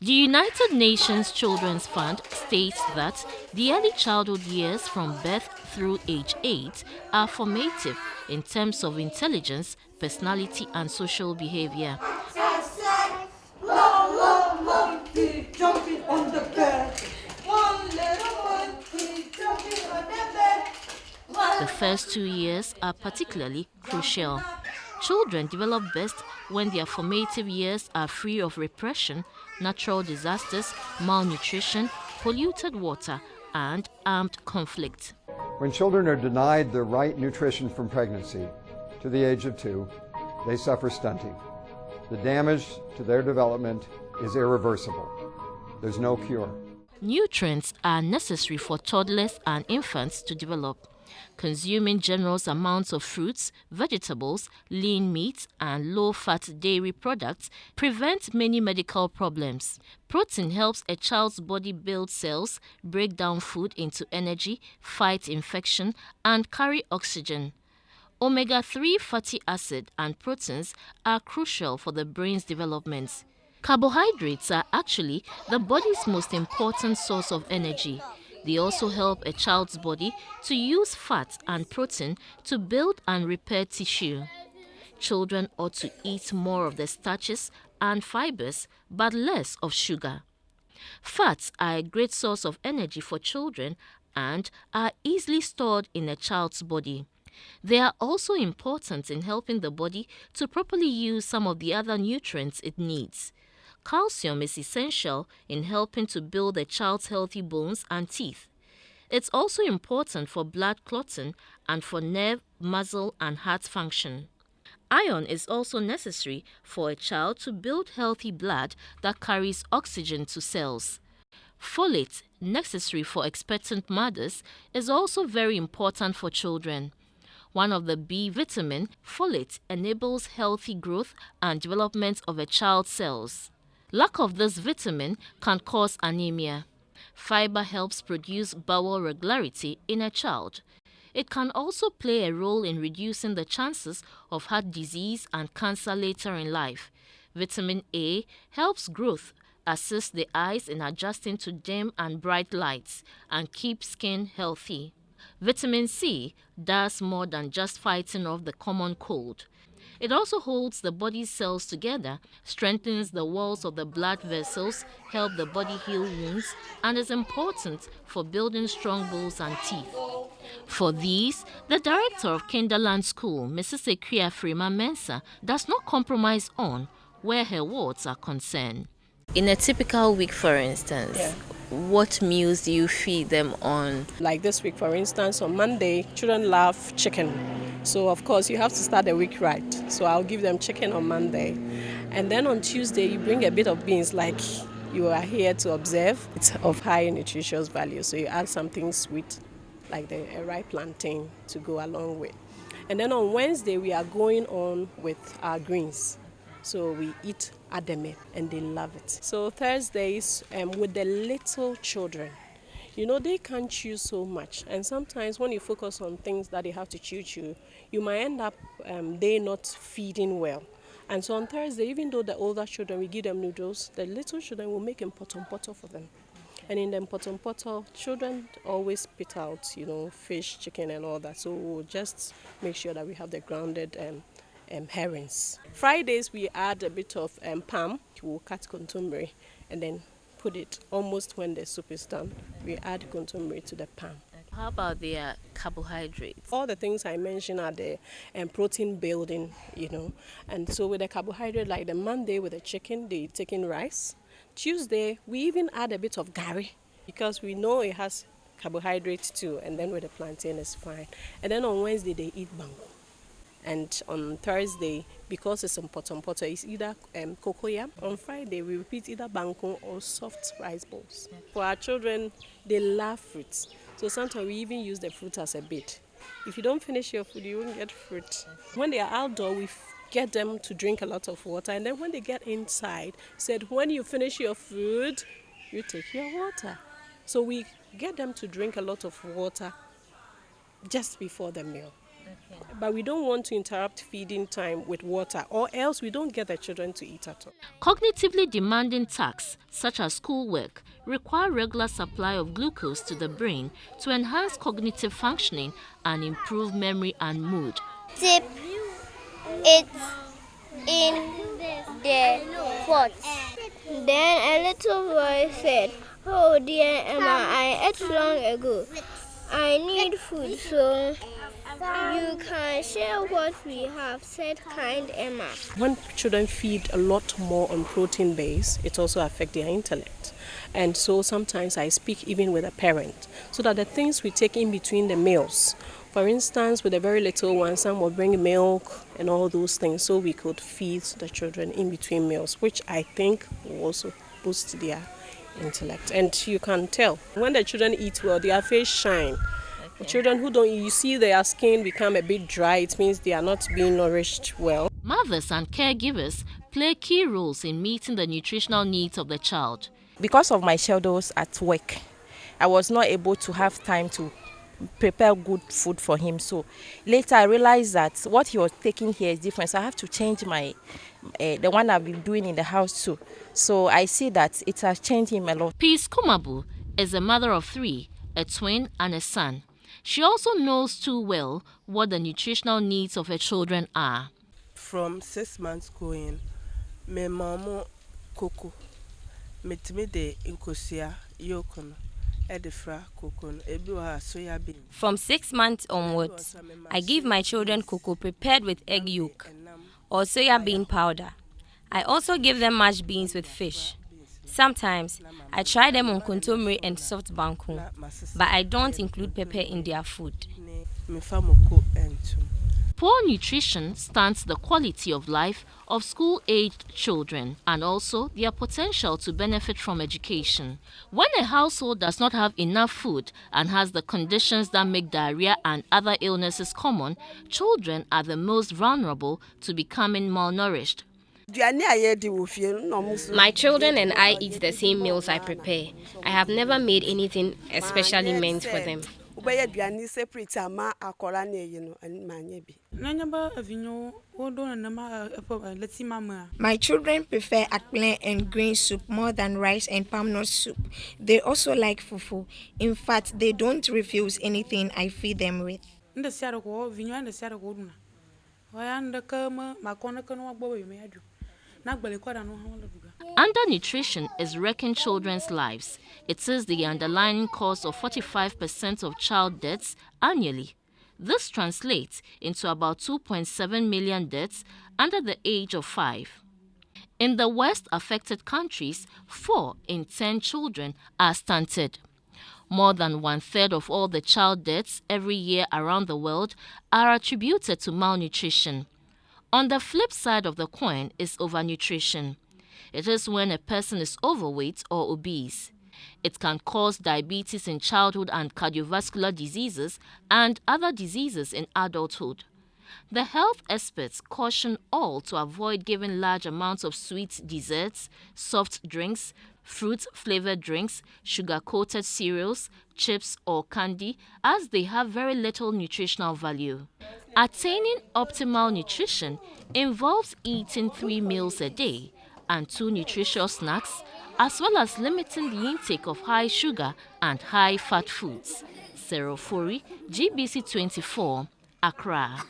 The United Nations Children's Fund states that the early childhood years from birth through age 8 are formative in terms of intelligence, personality, and social behavior. One monkey jumping on the bed. One little monkey jumping on the bed. The first 2 years are particularly crucial. Children develop best when their formative years are free of repression, natural disasters, malnutrition, polluted water, and armed conflict. When children are denied the right nutrition from pregnancy to the age of 2, they suffer stunting. The damage to their development is irreversible. There's no cure. Nutrients are necessary for toddlers and infants to develop. Consuming generous amounts of fruits, vegetables, lean meats, and low-fat dairy products prevent many medical problems. Protein helps a child's body build cells, break down food into energy, fight infection, and carry oxygen. Omega-3 fatty acid and proteins are crucial for the brain's development. Carbohydrates are actually the body's most important source of energy. They also help a child's body to use fat and protein to build and repair tissue. Children ought to eat more of the starches and fibers, but less of sugar. Fats are a great source of energy for children and are easily stored in a child's body. They are also important in helping the body to properly use some of the other nutrients it needs. Calcium is essential in helping to build a child's healthy bones and teeth. It's also important for blood clotting and for nerve, muscle, and heart function. Iron is also necessary for a child to build healthy blood that carries oxygen to cells. Folate, necessary for expectant mothers, is also very important for children. One of the B vitamin, folate, enables healthy growth and development of a child's cells. Lack of this vitamin can cause anemia. Fiber helps produce bowel regularity in a child. It can also play a role in reducing the chances of heart disease and cancer later in life. Vitamin A helps growth, assists the eyes in adjusting to dim and bright lights, and keeps skin healthy. Vitamin C does more than just fighting off the common cold. It also holds the body's cells together, strengthens the walls of the blood vessels, helps the body heal wounds, and is important for building strong bones and teeth. For these, the director of Kinderland School, Mrs. AKUA FREMA MENSAH, does not compromise on where her wards are concerned. In a typical week, for instance, what meals do you feed them on? Like this week, for instance, on Monday, children love chicken. So, of course, you have to start the week right. So I'll give them chicken on Monday. And then on Tuesday, you bring a bit of beans like you are here to observe. It's of high nutritious value. So you add something sweet like a ripe plantain to go along with. And then on Wednesday, we are going on with our greens. So we eat ademe and they love it. So Thursdays with the little children, you know, they can't chew so much. And sometimes when you focus on things that they have to chew, you might end up they not feeding well. And so on Thursday, even though the older children, we give them noodles, the little children will make poto for them. And in the poto, children always spit out, you know, fish, chicken and all that. So we'll just make sure that we have the grounded herrings. Fridays we add a bit of palm. We'll cut contumely and then put it almost when the soup is done. We add contumely to the palm. How about their carbohydrates? All the things I mentioned are the protein building, you know. And so with the carbohydrate, like the Monday with the chicken, they take in rice. Tuesday we even add a bit of gari because we know it has carbohydrates too. And then with the plantain is fine. And then on Wednesday they eat banku. And on Thursday, because it's in poto, it's either cocoyam. On Friday, we repeat either banku or soft rice balls. For our children, they love fruits. So sometimes we even use the fruit as a bait. If you don't finish your food, you won't get fruit. When they are outdoor, we get them to drink a lot of water. And then when they get inside, said when you finish your food, you take your water. So we get them to drink a lot of water just before the meal. But we don't want to interrupt feeding time with water, or else we don't get the children to eat at all. Cognitively demanding tasks, such as schoolwork, require regular supply of glucose to the brain to enhance cognitive functioning and improve memory and mood. Dip it in the pot. Then a little boy said, "Oh dear Emma, I ate long ago. I need food, so you can share what we have," said kind Emma. When children feed a lot more on protein base, it also affects their intellect. And so sometimes I speak even with a parent, so that the things we take in between the meals, for instance, with a very little one, some will bring milk and all those things, so we could feed the children in between meals, which I think will also boost their intellect. And you can tell when the children eat well, their face shine. The children who don't eat, you see their skin become a bit dry. It means they are not being nourished well. Mothers and caregivers play key roles in meeting the nutritional needs of the child. Because of my schedules at work, I was not able to have time to prepare good food for him. So later I realized that what he was taking here is different. So I have to change my the one I've been doing in the house too. So I see that it has changed him a lot. Peace Kumabu is a mother of 3, a twin and a son. She also knows too well what the nutritional needs of her children are. From 6 months going, my mama cocoa, me de inkosia yokono, edifra cocoa, ebiwa soya bean. From 6 months onwards, I give my children cocoa prepared with egg yolk or soya bean powder. I also give them mashed beans with fish. Sometimes I try them on kontomire and soft banku, but I don't include pepper in their food. Poor nutrition stunts the quality of life of school-aged children and also their potential to benefit from education. When a household does not have enough food and has the conditions that make diarrhea and other illnesses common, children are the most vulnerable to becoming malnourished. My children and I eat the same meals I prepare. I have never made anything especially meant for them. My children prefer akple and green soup more than rice and palm nut soup. They also like fufu. In fact, they don't refuse anything I feed them with. Undernutrition is wrecking children's lives. It is the underlying cause of 45% of child deaths annually. This translates into about 2.7 million deaths under the age of 5. In the worst affected countries, 4 in 10 children are stunted. More than 1/3 of all the child deaths every year around the world are attributed to malnutrition. On the flip side of the coin is overnutrition. It is when a person is overweight or obese. It can cause diabetes in childhood and cardiovascular diseases and other diseases in adulthood. The health experts caution all to avoid giving large amounts of sweet desserts, soft drinks, fruit-flavored drinks, sugar-coated cereals, chips or candy, as they have very little nutritional value. Attaining optimal nutrition involves eating 3 meals a day and 2 nutritious snacks, as well as limiting the intake of high sugar and high fat foods. Ofori, GBC 24, Accra.